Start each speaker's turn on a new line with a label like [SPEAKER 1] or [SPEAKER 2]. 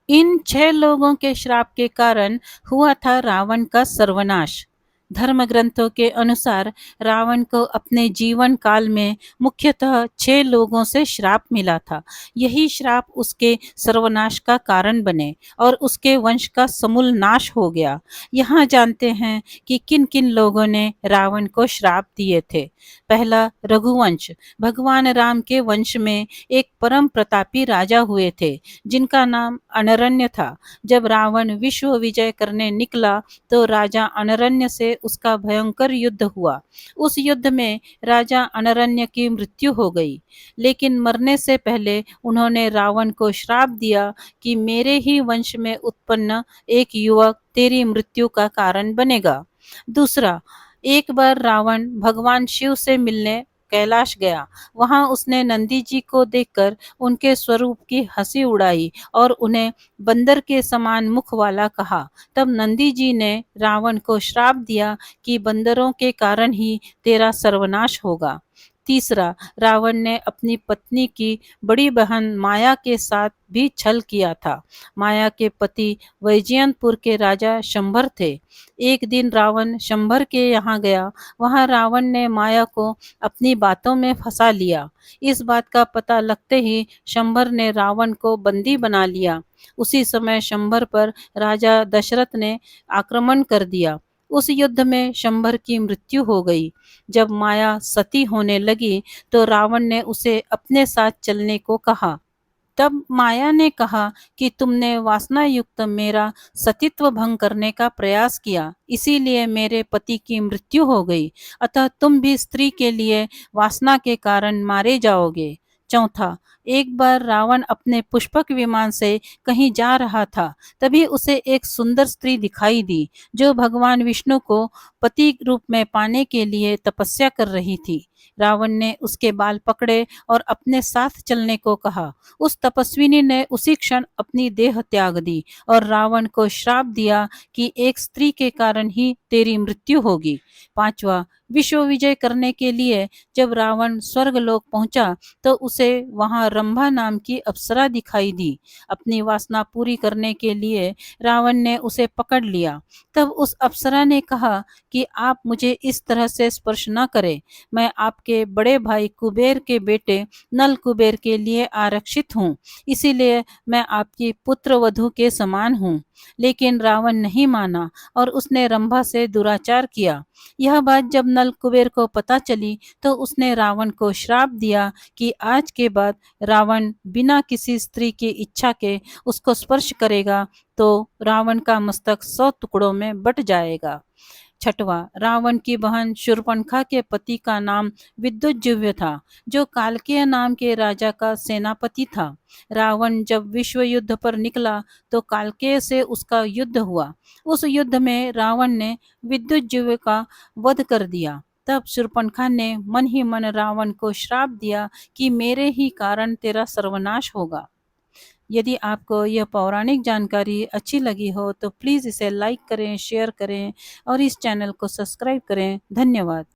[SPEAKER 1] इन 6 लोगों के श्राप के कारण हुआ था रावण का सर्वनाश। धर्म ग्रंथों के अनुसार रावण को अपने जीवन काल में मुख्यतः 6 लोगों से श्राप मिला था। यही श्राप उसके सर्वनाश का कारण बने और उसके वंश का समूल नाश हो गया। यहाँ जानते हैं कि किन किन लोगों ने रावण को श्राप दिए थे। पहला, रघुवंश। भगवान राम के वंश में एक परम प्रतापी राजा हुए थे जिनका नाम अनरण्य था। जब रावण विश्व विजय करने निकला तो राजा अनरण्य से उसका भयंकर युद्ध हुआ। उस युद्ध में राजा अनरण्य की मृत्यु हो गई, लेकिन मरने से पहले उन्होंने रावण को श्राप दिया कि मेरे ही वंश में उत्पन्न एक युवक तेरी मृत्यु का कारण बनेगा। दूसरा, एक बार रावण भगवान शिव से मिलने कैलाश गया। वहां उसने नंदी जी को देखकर उनके स्वरूप की हंसी उड़ाई और उन्हें बंदर के समान मुख वाला कहा। तब नंदी जी ने रावण को श्राप दिया कि बंदरों के कारण ही तेरा सर्वनाश होगा। तीसरा, रावण ने अपनी पत्नी की बड़ी बहन माया के साथ भी छल किया था। माया के पति वैजयंतपुर के राजा शंबर थे। एक दिन रावण शंबर के यहाँ गया। वहां रावण ने माया को अपनी बातों में फंसा लिया। इस बात का पता लगते ही शंबर ने रावण को बंदी बना लिया। उसी समय शंबर पर राजा दशरथ ने आक्रमण कर दिया। उस युद्ध में शंबर की मृत्यु हो गई। जब माया सती होने लगी तो रावण ने उसे अपने साथ चलने को कहा। तब माया ने कहा कि तुमने वासना युक्त मेरा सतीत्व भंग करने का प्रयास किया, इसीलिए मेरे पति की मृत्यु हो गई। अतः तुम भी स्त्री के लिए वासना के कारण मारे जाओगे। चौथा, एक बार रावण अपने पुष्पक विमान से कहीं जा रहा था। तभी उसे एक सुंदर स्त्री दिखाई दी जो भगवान विष्णु को पति रूप में पाने के लिए तपस्या कर रही थी। रावण ने उसके बाल पकड़े और अपने साथ चलने को कहा। उस तपस्विनी ने उसी क्षण अपनी देह त्याग दी और रावण को श्राप दिया कि एक स्त्री के कारण ही तेरी मृत्यु होगी। पांचवा, विश्व विजय करने के लिए जब रावण स्वर्गलोक पहुंचा तो उसे वहां रंभा नाम की अप्सरा दिखाई दी। अपनी वासना पूरी करने के लिए रावण ने उसे पकड़ लिया। तब उस अप्सरा ने कहा कि आप मुझे इस तरह से स्पर्श न करें, मैं आपके बड़े भाई कुबेर के बेटे नल कुबेर के लिए आरक्षित हूँ, इसीलिए मैं आपकी पुत्र वधू के समान हूँ। लेकिन रावण नहीं माना और उसने रंभा से दुराचार किया। यह बात जब नल कुबेर को पता चली तो उसने रावण को श्राप दिया कि आज के बाद रावण बिना किसी स्त्री की इच्छा के उसको स्पर्श करेगा तो रावण का मस्तक 100 टुकड़ों में बट जाएगा। छठवां, रावण की बहन शूर्पणखा के पति का नाम विद्युज्जीव्य था, जो कालकेय नाम के राजा का सेनापति था। रावण जब विश्व युद्ध पर निकला तो कालकेय से उसका युद्ध हुआ। उस युद्ध में रावण ने विद्युज्जीव्य का वध कर दिया। तब शूर्पणखा ने मन ही मन रावण को श्राप दिया कि मेरे ही कारण तेरा सर्वनाश होगा। यदि आपको यह पौराणिक जानकारी अच्छी लगी हो तो प्लीज़ इसे लाइक करें, शेयर करें और इस चैनल को सब्सक्राइब करें। धन्यवाद।